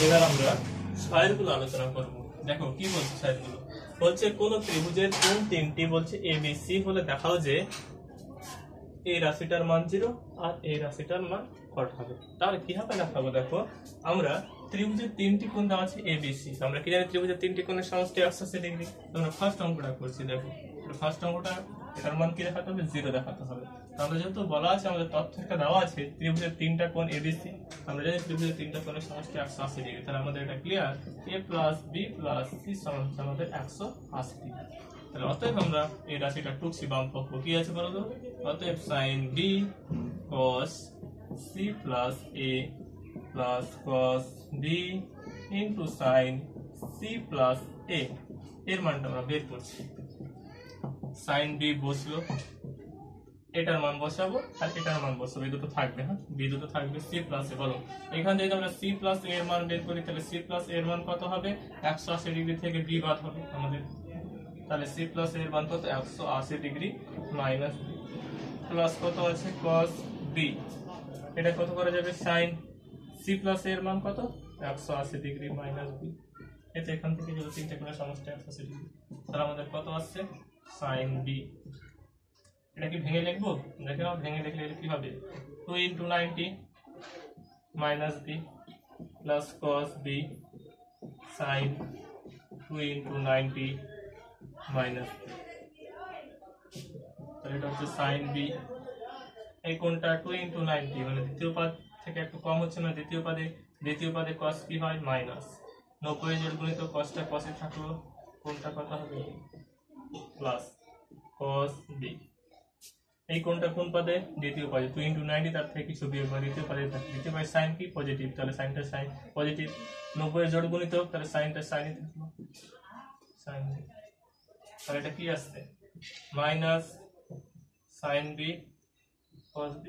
এবার আমরা সহায়কগুলো আলোচনা করব। দেখো কি বলছে সহায়কগুলো, বলছে কোন ত্রিভুজের কোন তিনটি বলছে এ বি সি হলে দেখাও যে এই রাশিটার মান 0 আর এই রাশিটার মান কত হবে। তাহলে কিভাবে দেখাবো, দেখো আমরা ত্রিভুজের তিনটি কোণ দেওয়া আছে এ বি সি, আমরা কি জানি ত্রিভুজের তিনটি কোণের সমষ্টি 180 ডিগ্রি। আমরা ফার্স্ট অঙ্কটা করছি, দেখো ফার্স্ট অঙ্কটা এটার মান কি দেখাতে হবে, 0 দেখাতে হবে। আমরা যেহেতু বলা আছে আমাদের তথ্যটা দেওয়া আছে ত্রিভুজের তিনটা কোণ এবিসি, আমরা জানি ত্রিভুজের তিনটা কোণের সমষ্টি 180 ডিগ্রি, তাহলে আমাদের এটা clear, a plus B plus C সমান আমাদের 180 ডিগ্রি। তাহলে অতএব আমরা এই রাশিটা টুকছি, বাম পক্ষ কি আছে বলো তো, অতএব sin b cos c plus a plus cos b into sin c plus a এর মানটা আমরা বের করছি। sin b বসলো, এটার মান বসাবো আর এটার মান বসাবো, এই দুটো থাকবে, হ্যাঁ বি দুটো থাকবে, সি প্লাস এ বলো এখান থেকে আমরা সি প্লাস এর মান বের করি, তাহলে সি প্লাস এর মান কত হবে, 180 ডিগ্রি থেকে বি বাদ হবে আমাদের, তাহলে সি প্লাস এর মান কত 180 ডিগ্রি মাইনাস বি প্লাস কত আছে cos বি, এটা কত করা যাবে sin সি প্লাস এর মান কত 180 ডিগ্রি মাইনাস বি, এতে এখান থেকে যদি তিনটে কোণের সমষ্টি 180 ডিগ্রি, তাহলে আমাদের কত আসছে sin বি। এটা কি ভেঙে লিখবো, দেখে নাও ভেঙে লিখলে কি হবে, 2 × 90 minus B plus cos B sin 2 × 90 minus, তাহলে এটা হচ্ছে sin বি। এই কোণটা 2 × 90 মানে দ্বিতীয় পদ থেকে একটু কম হচ্ছে না, দ্বিতীয় পদে cos কি হয় মাইনাস 90 জোড় গুণিত cosটা cos এ থাকলো, কোণটা কত হবে প্লাস cos বি। এই কোণটা কোন পদে, দ্বিতীয় পদে 2 × 90, তার থেকে কিছু বিয়োগ করে দ্বিতীয় পদে থাকে, দ্বিতীয় পদে sin কি পজিটিভ, তাহলে সাইনটা সাইন পজিটিভ, 90 জোড় গুণিত তাহলে সাইনটা সাইনই থাকলো sin, তাহলে এটা কি আসছে minus sin b cos b,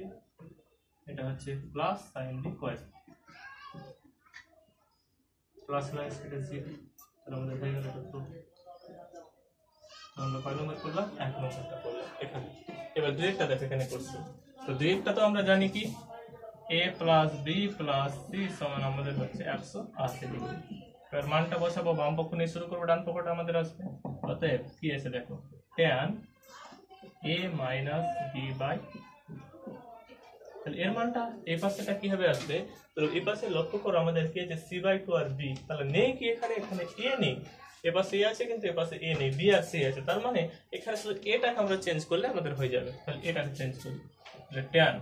এটা হচ্ছে plus sin b cos b, plus minus এটা 0, তাহলে আমাদের হয়ে গেল এটা। আমরা কয় নম্বর করলাম, 1 নম্বরটা করলাম এখানে। এবার দুইটা দেখো এখানে করছি, তো দুইটা তো আমরা জানি কি a plus B plus C সমান আমাদের হচ্ছে 180 ডিগ্রি। এবার মানটা বসাবো, বাম পক্ষ নিয়ে শুরু করবো, ডান পক্ষটা আমাদের আসবে, অতএব কি আছে দেখো tan a minus b by, তাহলে এর মানটা এই পাশেটা কিভাবে আসবে, তো এই পাশে লক্ষ্য করো আমাদের কি আছে c/2 আর b, তাহলে নেই কি এখানে a নেই, এ পাশে a আছে কিন্তু এ পাশে a নেই, b আর c আছে, তার মানে এখানে শুধু এটাকে আমরা চেঞ্জ করলে আমাদের হয়ে যাবে, তাহলে এটাকে চেঞ্জ করি, তাহলে tan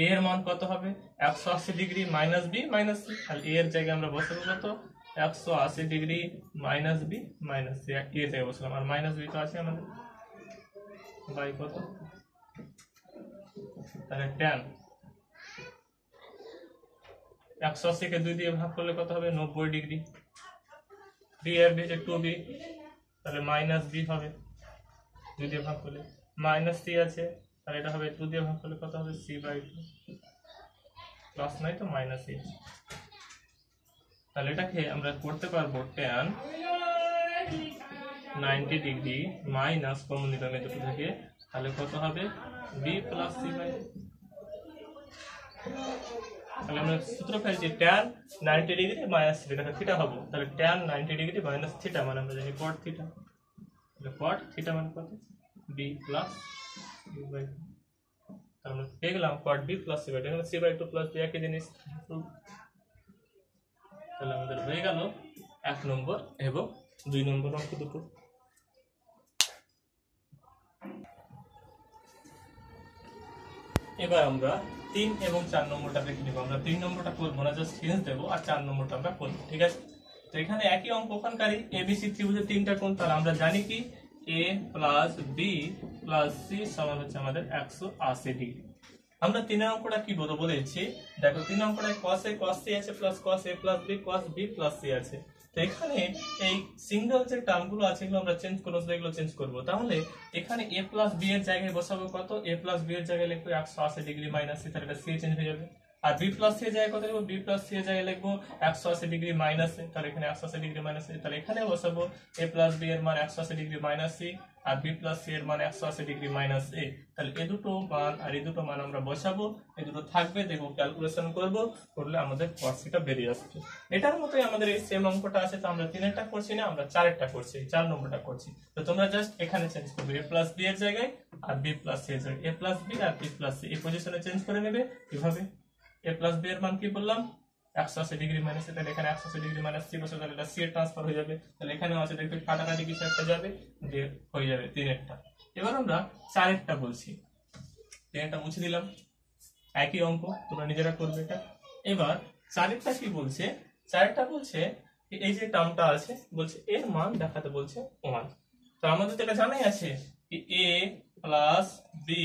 a এর মান কত হবে 180 degree minus b minus c, তাহলে a এর জায়গায় আমরা বসাবো কত 180 degree minus b minus c, এর জায়গায় বসালাম, আর মাইনাস b তো আছে আমাদের বাই কত, তাহলে tan 180 কে 2 দিয়ে ভাগ করলে কত হবে 90 ডিগ্রি, b এর বেজে 2b, তাহলে মাইনাস b হবে 2 দিয়ে ভাগ করলে, মাইনাস c আছে তাহলে এটা হবে 2 দিয়ে ভাগ করলে কত হবে c/2, প্লাস নাই তো মাইনাস c, তাহলে এটাকে আমরা করতে পারবো tan 90 ডিগ্রি মাইনাস কমন নিলাম এই দুটো থেকে, তাহলে কত হবে b প্লাস c/2, তাহলে আমরা সূত্র পেয়েছি tan 90 degree minus theta, theta হবে, তাহলে tan 90 ডিগ্রি মাইনাস থিটা মানে আমরা জানি cot থিটা, তাহলে cot থিটা মানে কত b প্লাস c/2, তাহলে আমরা পেয়ে গেলাম cot b প্লাস c/2, এখানে c/2 প্লাস b একই জিনিস, তাহলে আমাদের হয়ে গেল 1 নম্বর এবং 2 নম্বর অঙ্ক দুটো। এবার আমরা 3 এবং 4 নম্বরটা দেখে নিব, আমরা 3 নম্বরটা করবো না, জাস্ট হিন্স দেবো, আর 4 নম্বরটা আমরা করবো, ঠিক আছে। তো এখানে একই অঙ্ক ওখানকারই এবিসি ত্রিভুজের তিনটা কোণ, তাহলে আমরা জানি কি a plus B plus C সমান হচ্ছে আমাদের 180 ডিগ্রি। আমরা 3 অঙ্কটা কি বলেছি, দেখো 3 অঙ্কটায় cos a cos c আছে plus cos a plus b cos b plus c আছে, তো এখানে এই সিঙ্গেল যে টার্মগুলো আছে এগুলো আমরা চেঞ্জ করব, এগুলো চেঞ্জ করব, তাহলে এখানে a প্লাস b এর জায়গায় বসাবো কত, a প্লাস b এর জায়গায় লিখবো 180 ডিগ্রি মাইনাস c, তাহলে এটা c চেঞ্জ হয়ে যাবে, আর b প্লাস c এর জায়গায় কত লিখবো, b প্লাস c এর জায়গায় লিখবো 180 ডিগ্রি মাইনাস c, তাহলে এখানে 180 ডিগ্রি মাইনাস c, তাহলে এখানে বসাবো a প্লাস b এর মান 180 ডিগ্রি মাইনাস c, আর বি প্লাস সি এর মান 180 ডিগ্রি মাইনাস এ। তাহলে এই দুটো মান আর এই দুটো মান আমরা বসাবো, এই দুটো থাকবে, দেখো ক্যালকুলেশন করব, করলে আমাদের cos থিটা বেরিয়ে আসছে। এটার মতোই আমাদের এই সেম অঙ্কটা আছে, তো আমরা 3 এরটা করছি না, আমরা 4 এরটা করছি, 4 নম্বরটা করছি। তো তোমরা জাস্ট এখানে চেঞ্জ করবে a প্লাস বি এর জায়গায় আর b প্লাস সি এর জায়গায় a প্লাস বি আর b প্লাস সি এই পজিশনে চেঞ্জ করে নেবে। কিভাবে? a প্লাস বি এর মান কি বললাম 180 ডিগ্রি মাইনাস, তাহলে এখানে 180 ডিগ্রি মাইনাস সি বসে, তাহলে এটা সি এর ট্রান্সফার হয়ে যাবে, তাহলে এখানেও আছে দেখবে কাটাকাটি কিছু একটা যাবে, দিয়ে হয়ে যাবে 3 এরটা। এবার আমরা 4 এরটা বলছি, 3 এরটা মুছে দিলাম, একই অঙ্ক, তোমরা নিজেরা করবে এটা। এবার 4 এরটা কি বলছে, 4 এরটা বলছে এই যে টার্মটা আছে, বলছে এর মান দেখাতে বলছে 1। তো আমাদের তো এটা জানাই আছে কি a plus B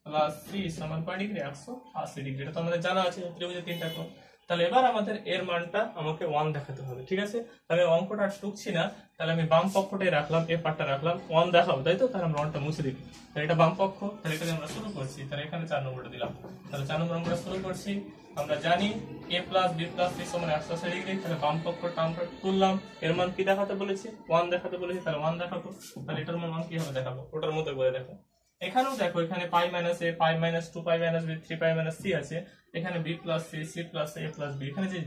plus C সমান কয় ডিগ্রি 180 ডিগ্রি, এটা তো আমাদের জানা আছে ত্রিভুজের তিনটা কোণ। তাহলে এবার আমাদের এর মানটা আমাকে 1 দেখাতে হবে, ঠিক আছে। তাহলে অঙ্কটা আর টুকছি না, তাহলে আমি বাম পক্ষটাই রাখলাম, এ পার্টটা রাখলাম, 1 দেখাবো, তাই তো। তাহলে আমরা 1টা মুছে দিই, তাহলে এটা বাম পক্ষ, তাহলে এটা আমরা শুরু করছি, তাহলে এখানে 4 নম্বরটা দিলাম। তাহলে 4 নম্বর আমরা শুরু করছি, আমরা জানি a plus B plus C সমান 180 ডিগ্রি, তাহলে বাম পক্ষ টার্মটা তুললাম, এর মান কি দেখাতে বলেছি 1 দেখাতে বলেছি, তাহলে 1 দেখাবো। তাহলে এটার মান কি হবে দেখাবো, ওটার মধ্যে বলে দেখো। এখানেও দেখো, এখানে pi minus A, pi minus 2 pi minus B, 3 pi minus C আছে, এখানে B plus C, C plus A plus B, এখানে যে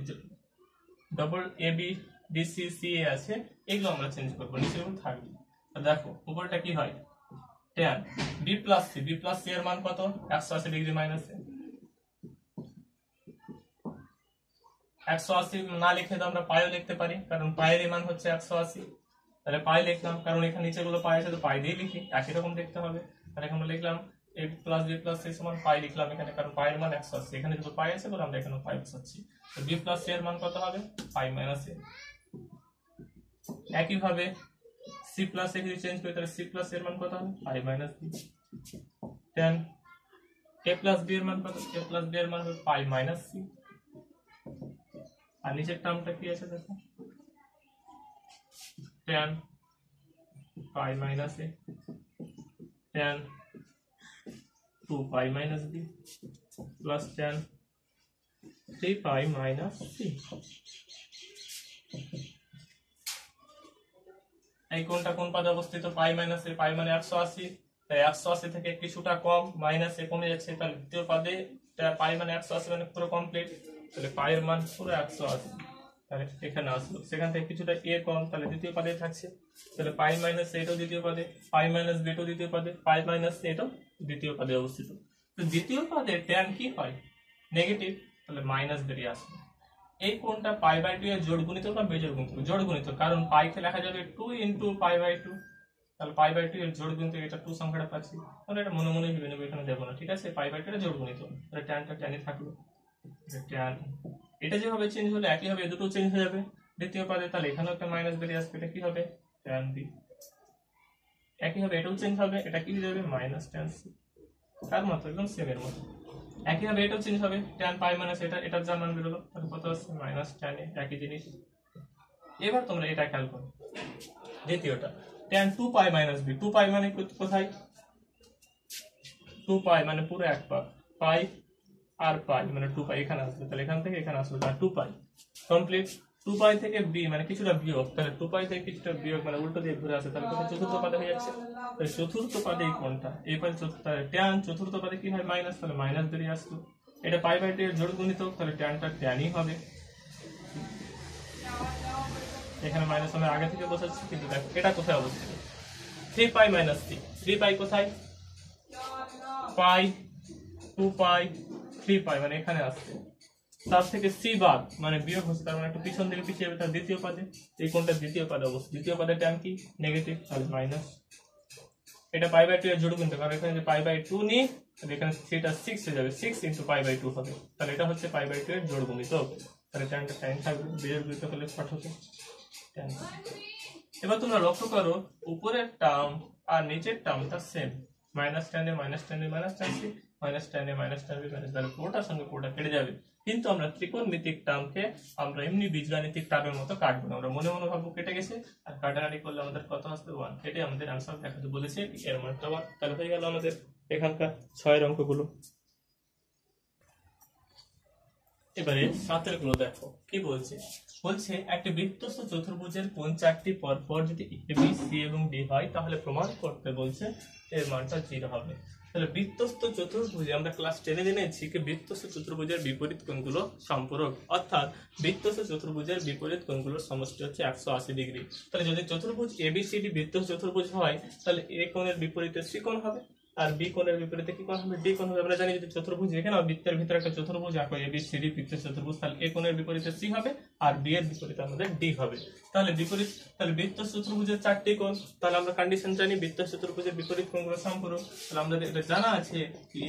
double A B D C C A আছে, এগুলো আমরা চেঞ্জ করবো, নিচের উপর থাকবে। দেখো উপরটা কি হয় tan B plus C, B plus C এর মান কত 180 ডিগ্রি মাইনাস এ। 180 না লিখে তো আমরা পাইও লিখতে পারি, কারণ পায়ের মান হচ্ছে 180, তাহলে পাই লিখলাম, কারণ এখানে নিচে গুলো পাই আছে, তো পাই দিয়ে লিখি, একই রকম দেখতে হবে। তাহলে এখানে লিখলাম a plus B plus C সমান পাই লিখলাম এখানে, কারণ পায়ের মান 180, এখানে যেহেতু পাই আছে বলে আমরা এখানে পাই বসাচ্ছি। তো বি প্লাস সি এর মান কত হবে পাই মাইনাস এ। একই ভাবে সি প্লাস এ যদি চেঞ্জ করি, তাহলে সি প্লাস এর মান কত হবে pi minus B. Then a plus B এর মান কত, a প্লাস বি এর মান হবে পাই মাইনাস সি। আর নিচের টার্মটা কি আছে দেখো, tan পাই মাইনাস এ tan 2 pi minus B plus tan 3 pi minus C. এই কোনটা কোন পদে অবস্থিত, পাই মাইনাস এ, পাই মানে 180, তাই 180 থেকে কিছুটা কম, মাইনাস এ কমে যাচ্ছে, তাহলে দ্বিতীয় পদে পাই মানে 180 মানে পুরো কমপ্লিট, তাহলে পায়ের মান পুরো 180, তাহলে এখানে আসলো, সেখান থেকে কিছুটা এ কম, তাহলে দ্বিতীয় পদে থাকছে, তাহলে পাই মাইনাস এটাও দ্বিতীয় পদে, পাই মাইনাস বি এটাও দ্বিতীয় পদে, পাই মাইনাস এটাও দ্বিতীয় পদে অবস্থিত। তো দ্বিতীয় পদে ট্যান কি হয় নেগেটিভ, তাহলে মাইনাস বেরিয়ে আসবে। এই কোণটা পাই বাই 2 এর জোড় গুণিত না বেজোড় গুণিত, জোড় গুণিত, কারণ পাই কে লেখা যাবে 2 ইনটু পাই বাই 2, তাহলে পাই বাই 2 এর জোড় গুণিত, এটা 2 সংখ্যাটা পাচ্ছি, তাহলে এটা মনে মনে ভেবে নেব, এখানে দেব না, ঠিক আছে। পাই বাই 2 এর জোড় গুণিত, তাহলে ট্যানটা ট্যানই থাকলো, ট্যান এটা যেভাবে চেঞ্জ হলো একই হবে, দুটো চেঞ্জ হয়ে যাবে দ্বিতীয় পদে, তাহলে এখানেও একটা মাইনাস বেরিয়ে আসবে, এটা কি হবে ট্যান বি। একই হবে এটাও চেঞ্জ হবে, এটা কি হয়ে যাবে মাইনাস ট্যান সি, তার মতো একদম সেম এর মতো। একই হবে এটাও চেঞ্জ হবে, ট্যান পাই মাইনাস এটা, এটার যা মান বেরোলো তাহলে কত আসছে মাইনাস ট্যান এ, একই জিনিস। এবার তোমরা এটা খেয়াল করো, দ্বিতীয়টা ট্যান 2 পাই মাইনাস বি, 2 পাই মানে কোথায় 2 পাই মানে পুরো এক পাক, পাই আর পাই মানে 2 পাই এখানে আসবে, তাহলে এখান থেকে এখানে আসবে, তাহলে 2 পাই কমপ্লিট। 2 পাই থেকে বি মানে কিছুটা বিয়োগ, তাহলে 2 পাই থেকে কিছুটা বিয়োগ মানে উল্টো দিয়ে ঘুরে আসে, তাহলে কোথায় চতুর্থ পদে হয়ে যাচ্ছে, তাহলে চতুর্থ পদে এই কোণটা এই পাশে ট্যান চতুর্থ পদে কি হয় মাইনাস, তাহলে মাইনাস বেরিয়ে আসলো। এটা পাই বাই 2 এর জোড় গুণিত, তাহলে ট্যানটা ট্যানই হবে, এখানে মাইনাস আমরা আগে থেকে বসাচ্ছি, কিন্তু দেখো এটা কোথায় অবস্থিত 3 পাই মাইনাস সি, 3 পাই কোথায় পাই 2 পাই 3 পাই মানে এখানে আসছে, তার থেকে সি বাদ মানে বিয়োগ হচ্ছে, তার মানে একটু পিছন দিকে পিছিয়ে যাবে, তার দ্বিতীয় পদে, এই কোণটা দ্বিতীয় পদে অবস্থিত, দ্বিতীয় পদে ট্যান কি নেগেটিভ, তাহলে মাইনাস। এটা পাই বাই 2 এর জোড় গুণিত, কারণ এখানে যে পাই বাই 2 নি, তাহলে এখানে সেটা 6 হয়ে যাবে, 6 ইনটু পাই বাই 2 হবে, তাহলে এটা হচ্ছে পাই বাই 2 এর জোড় গুণিত, তাহলে ট্যানটা টাইম থাকবে, বিয়োগ গুণিত করলে কত হবে ট্যান। এবার তোমরা লক্ষ্য করো উপরের টার্ম আর নিচের টার্মটা same, minus tan A minus tan A minus tan C, minus tan A minus tan B minus, তাহলে পুরোটার সঙ্গে পুরোটা কেটে যাবে, কিন্তু আমরা ত্রিকোণমিতিক টার্মকে আমরা এমনি বীজগাণিতিক টার্মের মতো কাটবো না, আমরা মনে মনে ভাববো কেটে গেছে, আর কাটাকাটি করলে আমাদের কত আসবে 1, এটাই আমাদের आंसर দেখাতে বলেছে, এর মানটা 1। তাহলে হয়ে গেল আমাদের এখানকার 6 এর অঙ্কগুলো। এবারে সাতের গুলো দেখো কি বলছে। বলছে একটি বৃত্তস্থ চতুর্ভুজের কোণ চারটি পরপর যদি এ বি সি এবং ডি হয় তাহলে প্রমাণ করতে বলছে এর মানটা 0 হবে। তাহলে বৃত্তস্থ চতুর্ভুজে আমরা ক্লাস 10 জেনেছি কি বৃত্তস্থ চতুর্ভুজের বিপরীত কোণগুলো সম্পূরক, অর্থাৎ বৃত্তস্থ চতুর্ভুজের বিপরীত কোণগুলোর সমষ্টি হচ্ছে 180 ডিগ্রি। তাহলে যদি চতুর্ভুজ এবিসিডি বৃত্তস্থ চতুর্ভুজ হয় তাহলে এ কোণের বিপরীতে সি কোণ হবে, আর বি কোণের বিপরীতে কি কোণ হবে? ডি কোণ হবে। আমরা জানি যদি চতুর্ভুজ এখানে বৃত্তের ভিতরে একটা চতুর্ভুজ আঁকো এবিসিডি বৃত্তের চতুর্ভুজ, তাহলে এ কোণের বিপরীতে সি হবে আর বি এর বিপরীতে আমাদের ডি হবে। তাহলে বৃত্তস্থ চতুর্ভুজের 4টি কোণ, তাহলে আমরা কন্ডিশন জানি বৃত্তস্থ চতুর্ভুজের বিপরীত কোণগুলো সম্পূরক। তাহলে আমাদের এটা জানা আছে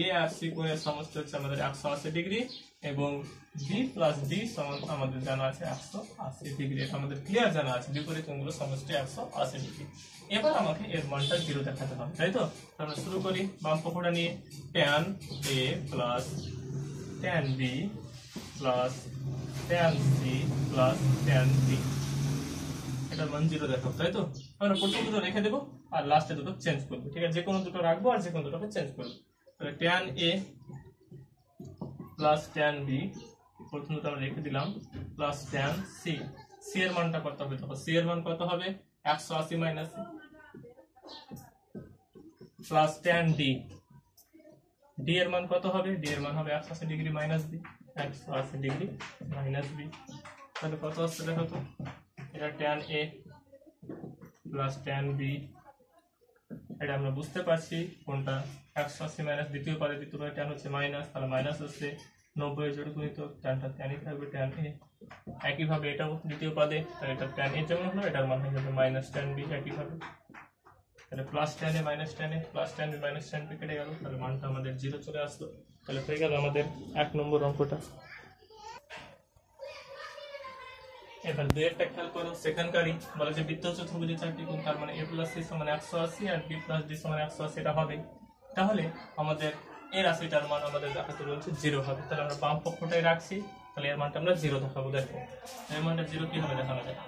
এ আর সি কোণের সমষ্টি হচ্ছে আমাদের 180 ডিগ্রি এবং বি প্লাস ডি সমান আমাদের জানা আছে 180 ডিগ্রি। এটা আমাদের ক্লিয়ার জানা আছে বিপরীত কোণগুলোর সমষ্টি 180 ডিগ্রি। এবার আমাকে এর মানটা 0 দেখাতে হবে, তাই তো? আমরা শুরু করি বাম পক্ষটা নিয়ে। tan a plus tan b plus tan c plus tan d, এটার মান 0 দেখাবো, তাই তো? আমরা প্রথম দুটো রেখে দেবো আর লাস্টে দুটো চেঞ্জ করবো, ঠিক আছে? যে কোনো দুটো রাখবো আর যে কোনো দুটোকে চেঞ্জ করবো। তাহলে tan a plus tan b প্রথম দুটো আমরা রেখে দিলাম প্লাস tan c। c এর মানটা কত হবে? দেখো c এর মান কত হবে? 180 minus plus tan d। d এর মান কত হবে? d এর মান হবে 180 degree minus b, 180 degree minus b। তাহলে কত আসছে দেখো তো? এটা tan a plus tan b, এটা আমরা বুঝতে পারছি কোনটা 180 মাইনাস দ্বিতীয় পদে, দ্বিতীয় পদে tan হচ্ছে মাইনাস, তাহলে মাইনাস হচ্ছে 90 এর জোড় গুণিত tanটা tanই থাকবে tan a। একইভাবে এটাও দ্বিতীয় পদে, তাহলে এটা tan a যেমন হলো এটার মান হয়ে যাবে মাইনাস tan b একইভাবে। তাহলে plus tan a minus tan a plus tan b minus tan b কেটে গেল, তাহলে মানটা আমাদের 0 চলে আসলো। তাহলে হয়ে গেল আমাদের 1 নম্বর অঙ্কটা। এবার দুইটা খেয়াল করো, সেখানকারই বলে যে বৃত্তস্থ চতুর্ভুজের 4টি কোণ, তার মানে a প্লাস c সমান 180 আর b প্লাস d সমান 180, এটা হবে। তাহলে আমাদের এই রাশিটার মান আমাদের দেখাতে বলছে 0 হবে। তাহলে আমরা বাম পক্ষটাই রাখছি, তাহলে এর মানটা আমরা 0 দেখাবো। দেখো এর মানটা 0 কি হবে দেখানো যায়।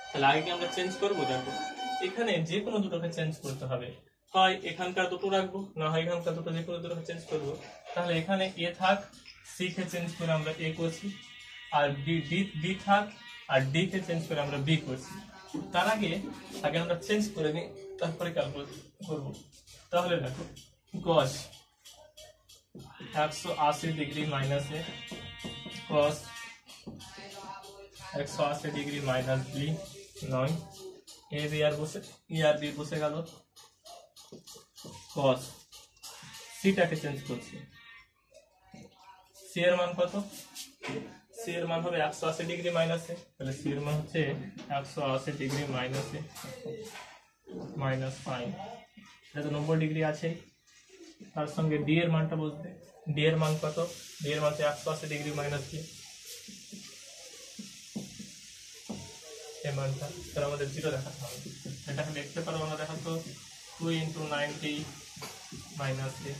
তাহলে আগে কি আমরা চেঞ্জ করবো? দেখো এখানে যে কোনো দুটোকে চেঞ্জ করতে হবে, হয় এখানকার দুটো রাখবো না হয় এখানকার দুটো, যে কোনো দুটোকে চেঞ্জ করবো। তাহলে এখানে a থাক, c কে চেঞ্জ করে আমরা a করছি, আর ডি থাক আর ডি কে চেঞ্জ করে আমরা বি করছি। তার আগে আমরা চেঞ্জ করে নিই, তারপরে ক্যালকুলেট করবো। তাহলে দেখো cos 180 degree minus A, cos 180 degree minus B 9, A B আর বসে ই আর বি বসে গেল। cos সিটাকে চেঞ্জ করছি, সি এর মান কত? সি এর মান হবে 180 ডিগ্রি মাইনাসে, তাহলে সি এর মান হচ্ছে 180 ডিগ্রি মাইনাসে মাইনাস 5, এটা তো 90 ডিগ্রি আছে। তার সঙ্গে ডি এর মানটা বসবে, ডি এর মান কত? ডি এর মান হচ্ছে 180 ডিগ্রি মাইনাস ডি, এই মানটা। তাহলে আমাদের 0 দেখাতে হবে। এটাকে দেখতে পারো আমরা, দেখো তো 2 × 90 মাইনাস এ,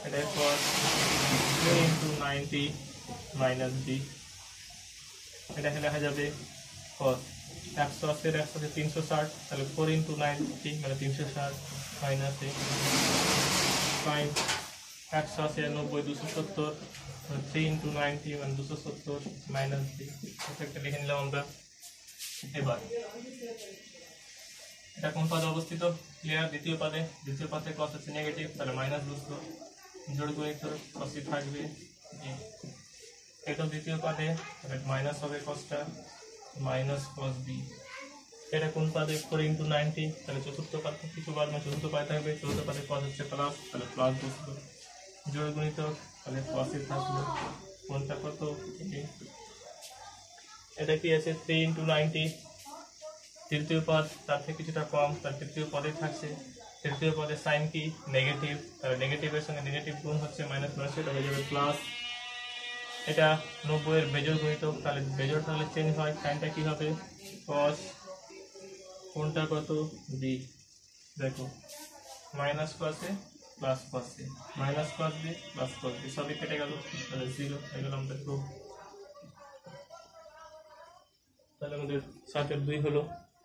এটা cos 2 × 90 মাইনাস বি, এটাকে লেখা যাবে cos 180 এর 100 360, তাহলে 4 × 90 মানে 360 মাইনাস এ, sin 180 এর 90 270, 3 × 90 মানে 270 মাইনাস বি, এটাকে লিখে নিলাম আমরা। এবার এটা কোন পদে অবস্থিত? ক্লিয়ার, দ্বিতীয় পদে। দ্বিতীয় পদে cos হচ্ছে নেগেটিভ, তাহলে মাইনাস বসলো, জোড় গুণিত cos থাকবে। এটা দ্বিতীয় পদে, তাহলে মাইনাস হবে cosটা, মাইনাস cos b। এটা কোন পদে? 4 × 90, তাহলে চতুর্থ পদ কিছু বার না চতুর্থ পদে থাকবে, চতুর্থ পদে cos হচ্ছে প্লাস, তাহলে প্লাস বসলো, জোড় গুণিত তাহলে cos থাকলো। কোনটা কত? এটা কি আছে? 3 × 90, তৃতীয় পদ তার থেকে কিছুটা কম, তার তৃতীয় পদে থাকছে। তৃতীয় পদে সাইন কি? নেগেটিভ, তাহলে নেগেটিভের সঙ্গে নেগেটিভ গুণ হচ্ছে মাইনাস প্লাস, এটা হয়ে যাবে প্লাস। এটা 90 এর বেজোড় গুণিত, তাহলে বেজোড় তাহলে চেঞ্জ হয়, সাইনটা কি হবে? cos, কোনটা কত? বি। দেখো minus cos A plus cos A, minus cos B plus cos B, সবই কেটে গেল, তাহলে 0 হয়ে গেল আমাদের প্রুফ। তাহলে আমাদের 7 এর 2 হলো।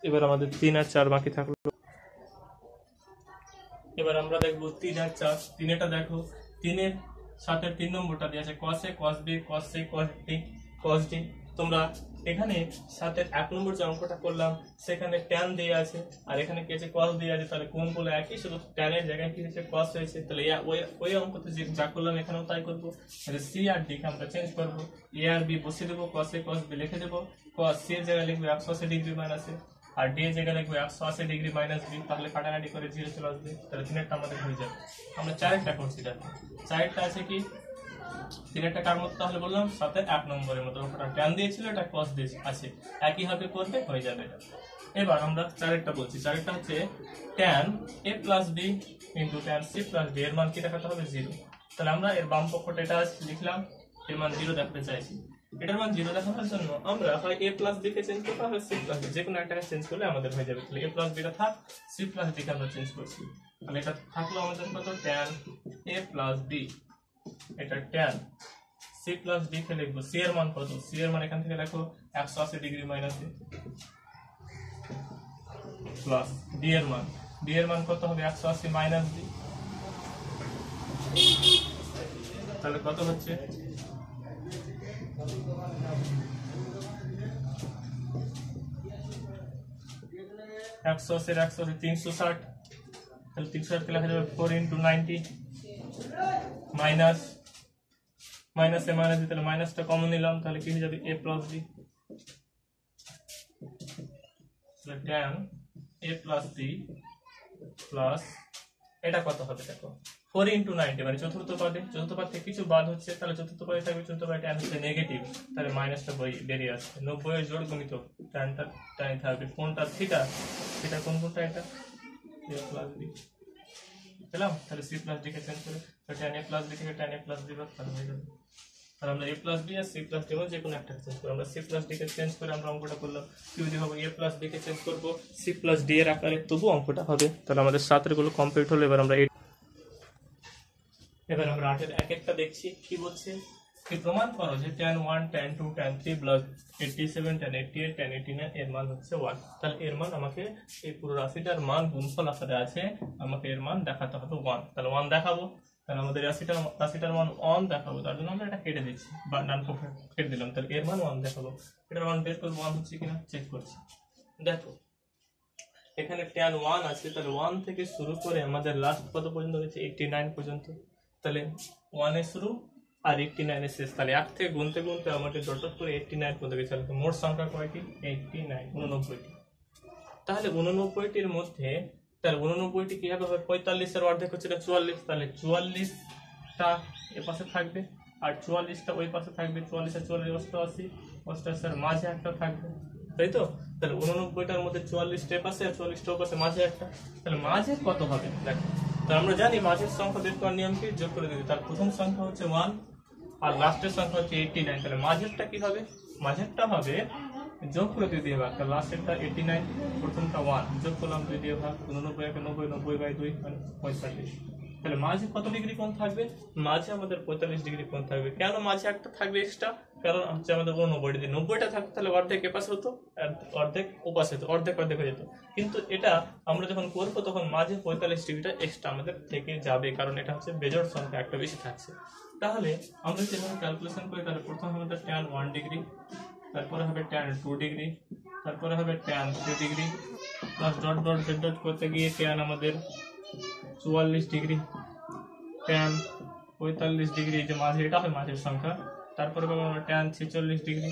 এবার আমাদের 3 আর 4 বাকি থাকলো। এবার আমরা দেখবো 3 আর 4। 3 এটা দেখো, 3 এর 7-এর 3 নম্বরটা দিয়ে আছে cos a cos b cos c cos d। তোমরা এখানে 7-এর 1 নম্বর যে অঙ্কটা করলাম সেখানে tan দিয়ে আছে আর এখানে কি আছে cos দিয়ে আছে, তাহলে কোণগুলো একই, শুধু tan এর জায়গায় কি হয়েছে cos হয়েছে। তাহলে ওই অঙ্কতে যে যা করলাম এখানেও তাই করব। তাহলে c আর d কে আমরা চেঞ্জ করব, a আর b বসিয়ে দেব, cos a cos b লিখে দেব, cos c এর জায়গায় লিখব 180 ডিগ্রি মাইনাস a আর d এর জায়গায় লিখব 180 ডিগ্রি মাইনাস b, তাহলে কাটাকাটি করে 0 চলে আসবে। তাহলে 3-এরটা আমাদের হয়ে যাবে। আমরা 4-এরটা করছি, দেখো 4-এরটা আছে কি 3-এরটা কার মতো তাহলে বললাম 7-এর 1 নম্বরের মতো, ওটা tan দিয়েছিল এটা cos দিয়ে আছে, একই ভাবে করবে হয়ে যাবে এটা। এবার আমরা 4-এরটা বলছি। 4-এরটা হচ্ছে tan a plus b into tan c plus d এর মান কি দেখাতে হবে 0। তাহলে আমরা এর বাম পক্ষটা এটা লিখলাম, এর মান 0 দেখাতে চাইছি। এটার মান 0 দেখানোর জন্য আমরা হয় a plus b K change করব আর c plus d, যে কোনো একটাকে চেঞ্জ করলে আমাদের হয়ে যাবে। তাহলে a plus b টা থাক, c plus d কে আমরা চেঞ্জ করছি। তাহলে এটা থাকলো আমাদের কত tan a plus b, এটা tan c plus d কে লিখবো, c এর মান কত, c এর মান এখান থেকে দেখো 180 degree minus a plus d এর মান কত হবে 180 মাইনাস d, তাহলে কত হচ্ছে 180 360, তাহলে 360 কে লেখা যাবে 4 into 90 মাইনাস মাইনাস এ মাইনাস, তাহলে মাইনাসটা কমন নিলাম, তাহলে কি হয়ে যাবে a plus b, তাহলে tan a plus b plus এটা কত হবে দেখো 4 into 90 মানে চতুর্থ পাদ থেকে কিছু বাদ হচ্ছে, তাহলে চতুর্থ পাদে থাকবে চতুর্থ পাদে tan হচ্ছে নেগেটিভ, তাহলে মাইনাসটা বেরিয়ে আসছে। 90 এর জোড় গুণিত tanটা tan থাকবে, কোনটা থিটা, থিটা কোনটা এটা a plus b পেলাম। তাহলে c plus d কে চেঞ্জ করে tan a plus b থেকে tan a plus b বাদ তাহলে হয়ে যাবে। আর আমরা a plus b R c plus d যে কোনো একটা চেঞ্জ করব, আমরা c plus d কে চেঞ্জ করে আমরা অঙ্কটা করলাম, কি যদি হবে a plus b K change করব c plus d এর আকারে, তবু অঙ্কটা হবে। তাহলে আমাদের 7 এর গুলো কমপ্লিট হলো। এবার আমরা 8 এর এক একটা দেখছি কি বলছে, কি প্রমাণ করো যে tan 1 tan 2 tan 3 plus 87 tan 88 tan 89 এর মান হচ্ছে 1। তাহলে এর মান আমাকে এই পুরো রাশিটার মান গুণফল আকারে আছে, আমাকে এর মান দেখাতে হবে 1। তাহলে 1 দেখাবো, তাহলে আমাদের রাশিটার মান 1 দেখাবো, তার জন্য আমরা এটা কেটে দিচ্ছি বা ডান পক্ষে কেটে দিলাম, তাহলে এর মান 1 দেখাবো। এটার মান বের করব 1 হচ্ছে কিনা চেক করছি। দেখো এখানে tan 1 আছে, তাহলে 1 থেকে শুরু করে আমাদের লাস্ট কত পর্যন্ত হচ্ছে 89 পর্যন্ত, তাহলে 1 এ শুরু আর 89 এ শেষ, তাহলে 1 থেকে গুনতে গুনতে আমাদের ডট ডট করে 89 পর্যন্ত গেছে। তাহলে মোট সংখ্যা কয়টি 89 89টি। তাহলে 89টির মধ্যে তাহলে 89টি কিভাবে হবে, 45 এর অর্ধেক হচ্ছে 44, তাহলে 44টা এ পাশে থাকবে আর 44টা ওই পাশে থাকবে, 44 আর 44 88 88 এর মাঝে একটা থাকবে, তাই তো। তাহলে 89টার মধ্যে 44টা এ পাশে আর 44টা ওই পাশে, মাঝে একটা, তাহলে মাঝে কত হবে দেখো। তো আমরা জানি মাঝের সংখ্যা বের করার নিয়ম কি, যোগ করে দিতে, তার প্রথম সংখ্যা হচ্ছে 1 আর লাস্টের সংখ্যা হচ্ছে 89, তাহলে মাঝেরটা কি হবে, মাঝেরটা হবে যোগ করে 2 দিয়ে ভাগ, তাহলে লাস্টেরটা 89, প্রথমটা 1 যোগ করলাম 2 দিয়ে ভাগ, 89 একে 90 90/2 মানে 45। তাহলে মাঝে কত ডিগ্রি কোণ থাকবে, মাঝে আমাদের 45 ডিগ্রি কোণ থাকবে। কেন মাঝে একটা থাকবে এক্সট্রা, কারণ হচ্ছে আমাদের 89 ডিগ্রি, 90টা থাকতো তাহলে অর্ধেক এপাশে হতো আর অর্ধেক ওপাশে হতো, অর্ধেক হয়ে যেত। কিন্তু এটা আমরা যখন করবো তখন মাঝে 45 ডিগ্রিটা এক্সট্রা আমাদের থেকে যাবে, কারণ এটা হচ্ছে বেজোড় সংখ্যা একটা বেশি থাকছে। তাহলে আমরা যেভাবে ক্যালকুলেশন করি, তাহলে প্রথম আমাদের tan 1 ডিগ্রি, তারপরে হবে tan 2 ডিগ্রি, তারপরে হবে tan 3 degree, plus dot dot dot করতে গিয়ে tan আমাদের 44 ডিগ্রি, tan 45 ডিগ্রি, যে মাঝে এটা হয় মাঝের সংখ্যা, তারপরে পাবো আমরা tan 46 ডিগ্রি,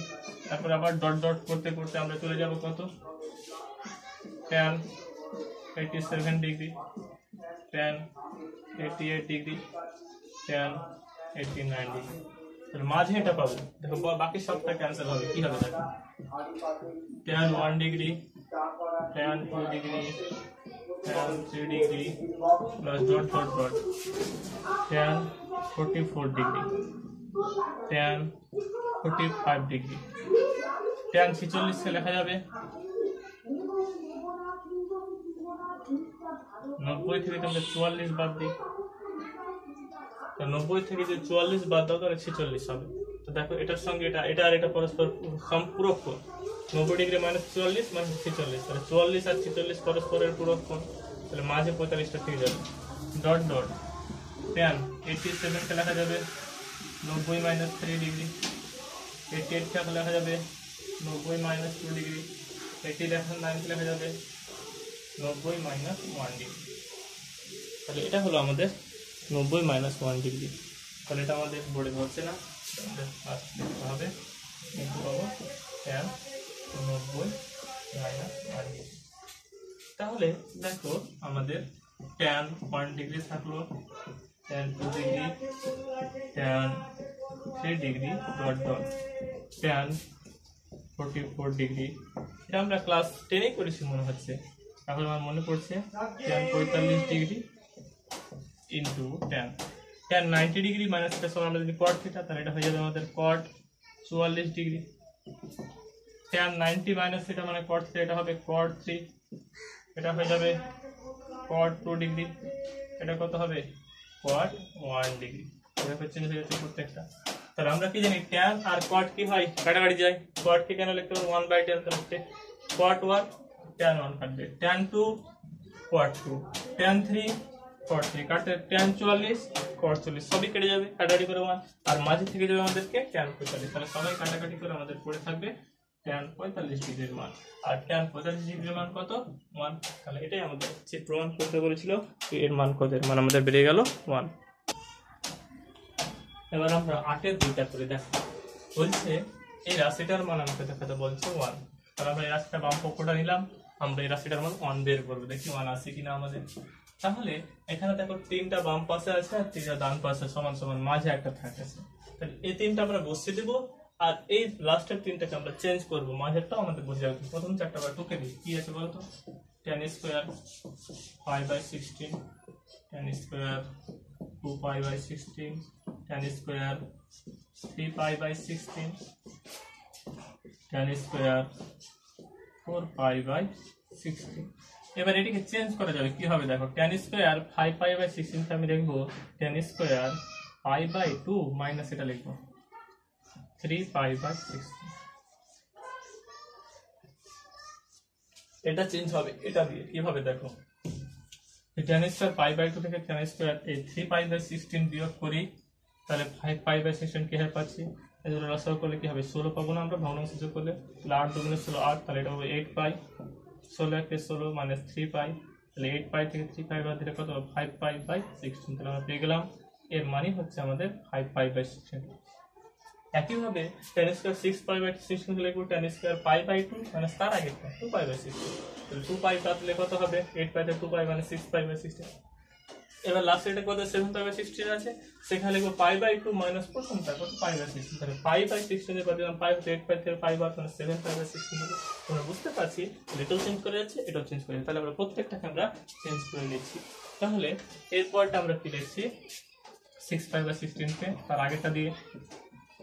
তারপরে আবার ডট ডট করতে করতে আমরা চলে যাব কত tan 87 degree, tan 88 degree, tan 89 degree. তাহলে মাঝে এটা পাবো, দেখো বাকি সবটা ক্যান্সেল হবে, কি হবে দেখো tan 1 degree, tan 2 degree, tan 3 degree plus dot dot dot tan 44 degree, tan 45 degree, tan 46 কে লেখা যাবে 90 থেকে তোমরা 44 বাদ দিই, 90 থেকে যে 44 বাদ দাও তাহলে 46 হবে। তো দেখো এটার সঙ্গে এটা আর এটা পরস্পর সম্পূরক কোণ, 90 ডিগ্রি মাইনাস 44 মানে 46, তাহলে 44 আর 46 পরস্পরের পূরক কোণ, তাহলে মাঝে 45টা থেকে যাবে, ডট ডট ট্যান 87 কে লেখা যাবে 90 মাইনাস 3 ডিগ্রি, 88 কে লেখা যাবে 90 মাইনাস 2 ডিগ্রি, 89 কে লেখা যাবে 90 মাইনাস 1 ডিগ্রি। তাহলে এটা হলো আমাদের 90 মাইনাস 1 ডিগ্রি। তাহলে এটা আমাদের বোর্ডে ধরছে না, লিখতে হবে ট্যান 90 মাইনাস 1 ডিগ্রি। তাহলে দেখো আমাদের ট্যান 1 ডিগ্রি থাকলো, tan 2 degree, tan 3 degree, dot dot tan 44 degree. এটা আমরা ক্লাস 10 করেছি মনে হচ্ছে, এখন আমার মনে পড়ছে tan 45 degree into tan 90 degree minus এটা সমান আমরা যদি কট থিটা, তাহলে এটা হয়ে যাবে আমাদের কট 44 ডিগ্রি। ট্যান 90 মাইনাস থিটা মানে কট থিটা, এটা হবে কট 3, এটা হয়ে যাবে কট 2 ডিগ্রি, এটা কত হবে কট 1 ডিগ্রি। এভাবে চেঞ্জ হয়ে যাচ্ছে প্রত্যেকটা। তাহলে আমরা কি জানি ট্যান আর কট কি হয়, কাটাকাটি যায়। কট কে কেন লিখতে হবে 1/10, তাহলে কট 1 ট্যান 1 কাটবে, ট্যান 2 কট 2, ট্যান 3 কট 3 কাটতে ট্যান 44 কট 40 সবই কেটে যাবে, কাটাকাটি করে 1, আর মাঝে থেকে যাবে আমাদেরকে ট্যান 45। তাহলে সবাই কাটাকাটি করে আমাদের পড়ে থাকবে ট্যান 45 ডিগ্রির মান। আর ট্যান 45 ডিগ্রির মান কত 1। তাহলে এটাই আমাদের যে প্রমাণ করতে বলেছিল এর মান কত, এর মান আমাদের বেরিয়ে গেল 1। এবার আমরা 8-এর 2টা করে দেখো। বলছে এই রাশিটার মান আমাকে দেখাতে বলছে 1। তাহলে আমরা এই রাশিটা বাম পক্ষটা নিলাম, আমরা এই রাশিটার মান 1 বের করবো, দেখি 1 আসে কিনা আমাদের। তাহলে এখানে দেখো 3টা বাম পাশে আছে আর 3টা ডান পাশে সমান সমান, মাঝে একটা থাকতেছে। তাহলে এই 3টা আমরা বসিয়ে দেবো, আর এই লাস্টের 3টাকে আমরা চেঞ্জ করবো, মাঝেরটাও আমাদের বসে যাবে। প্রথম 4টা বার টুকে দিই, কি আছে বলতো, tan square 5/16, tan square 2π/16, tan square 3π/16, tan square 4π/16। এবার এটিকে চেঞ্জ করা যাবে, কি হবে দেখো, tan স্কয়ার 5π/16 কে আমি লিখবো tan স্কয়ার π/2 মাইনাস এটা লিখবো 3π/16। এটা চেঞ্জ হবে এটা দিয়ে, কিভাবে দেখো, tan স্কয়ার π/2 থেকে tan স্কয়ার এই 3π/16 বিয়োগ করি, তাহলে 5π/16 কি হয় পাচ্ছি, এগুলো লসাগু করলে কি হবে 16 পাবো না আমরা, ভগ্নাংশ যোগ করলে, তাহলে 8 × 16 8, তাহলে এটা হবে 8π, 16 কে 16 মাইনাস 3π, তাহলে 8π থেকে 3π বাদ দিলে কত 5π/16। তাহলে আমরা পেয়ে গেলাম এর মানে হচ্ছে আমাদের 5π/16। একইভাবে tan স্কয়ার 6π/16 লিখবো, tan স্কয়ার π/2 মানে তার আগে 2π/16, তাহলে 2π কাটলে কত হবে 8π থেকে 2π মানে 6π/16। এবার লাস্ট এটা কত 7π/16 আছে, সেখানে লিখবো π/2 মাইনাস প্রথমটা কত π/16, তাহলে π/16 এর বাদ দিলাম 5 থেকে 8π থেকে 5 বাদ মানে 7π/16 হবে। তোমরা বুঝতে পারছি এটাও চেঞ্জ করে যাচ্ছে এটাও চেঞ্জ করে যাচ্ছে, তাহলে আমরা প্রত্যেকটাকে আমরা চেঞ্জ করে নিচ্ছি। তাহলে এরপরটা আমরা কি লিখছি 6π/16 কে তার আগেরটা দিয়ে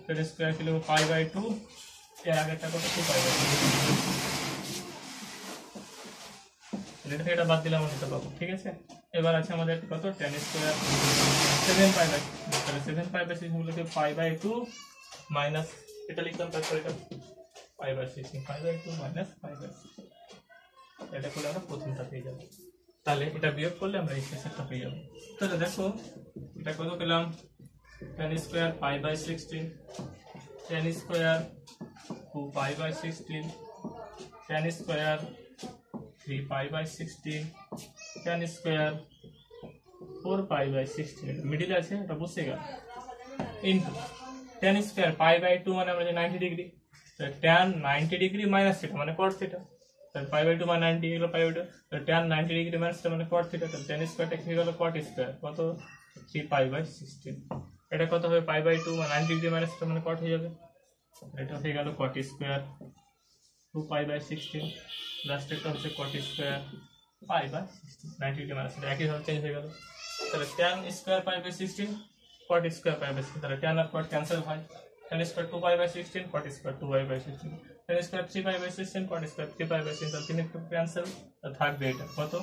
tan স্কয়ার কে লিখবো π/2, এর আগেরটা কত 2π/16, এটা থেকে এটা বাদ দিলাম আমরা এটা পাবো, ঠিক আছে। এবার আছে আমাদের কত tan স্কয়ার 7π/16, তাহলে 7π/16 গুলোকে π/2 মাইনাস এটা লিখলাম, তারপর এটা π/16, π/2 মাইনাস π/16, এটা করলে আমরা প্রথমটা পেয়ে যাব। তাহলে এটা বিয়োগ করলে আমরা এই শেষেরটা পেয়ে যাব। তাহলে দেখো এটা কত পেলাম tan square π/16, tan square 2π/16, tan square 3π/16, tan square 4π/16, middle আছে এটা বসে গেল, ইনটু tan স্কয়ার π/2 মানে আমরা যে 90 degree, tan 90 degree minus theta মানে cos থিটা, তাহলে π/2 মানে 90 ডিগ্রি π/2, তাহলে tan 90 ডিগ্রি মাইনাস থিটা মানে cos থিটা, তাহলে tan স্কয়ারটা কি হলো cot স্কয়ার কত 3π/16, এটা কত হবে π/2 মানে 90 ডিগ্রি মাইনাস থিটা মানে cot হয়ে যাবে, এটা হয়ে গেল cot স্কয়ার 2π/16, লাস্ট একটা হচ্ছে cot square π/16, 90 degree minus theta একই ভাবে চেঞ্জ হয়ে গেল। তাহলে tan স্কয়ার π/16 cot স্কয়ার π/16, তাহলে tan আর cot ক্যান্সেল হয়, tan square 2π/16 cot square 2π/16, tan square 3π/16 cot square 3π/16, তাহলে তিন একটু ক্যান্সেল, থাকবে এটা কত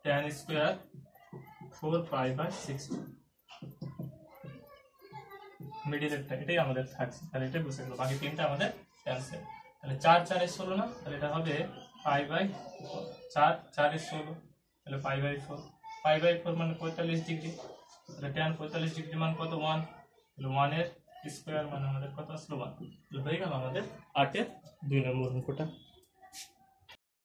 tan স্কয়ার 4π/16, মিডিলেরটা এটাই আমাদের থাকছে, তাহলে এটা বুঝে গেল, বাকি তিনটা আমাদের ক্যান্সেল। তাহলে 4 4 এর 16 না, তাহলে এটা হবে π/4, 4 4 এর 16, তাহলে π/4, 5/4 মানে 45 ডিগ্রি, তাহলে tan 45 ডিগ্রি মান কত 1, তাহলে 1 এর স্কয়ার মানে আমাদের কত আসলো 1। হয়ে গেল আমাদের 8 এর 2 নম্বর অঙ্কটা।